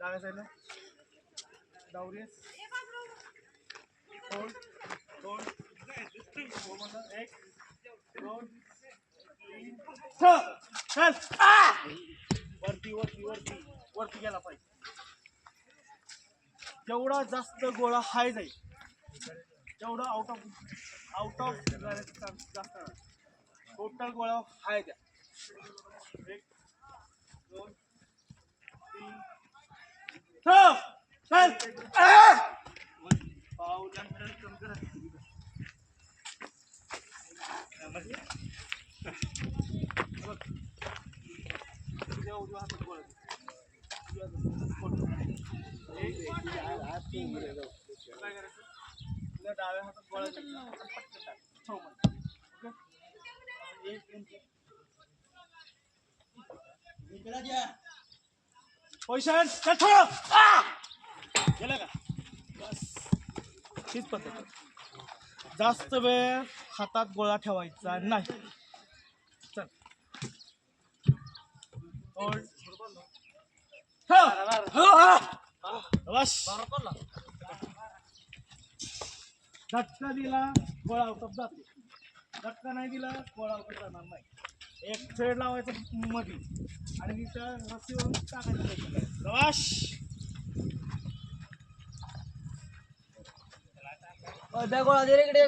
डाव्या साईडला dowry hold hold एक दोन तीन चल वरती वरती वरती वरती गेला पाहिजे. जेवढा जास्त गोळा हाय जाईल तेवढा आउट ऑफ जास्त. टोटल गोळा हाय द्या. एक दोन तीन चल पाऊल नंतर कमी करा. डाव्या हातात गोळा पोझिशन गेला का बस. हीच पद्धत. जास्त वेळ हातात गोळा ठेवायचा नाही. चल झटका दिला गोळा आउट जाते. झटका नाही दिला गोळा आउट जाणार नाही. एक थ्रेड लावायचं मध्ये आणि त्या रस्सीवरून टाकायचं. गोळा दे रे इकडे.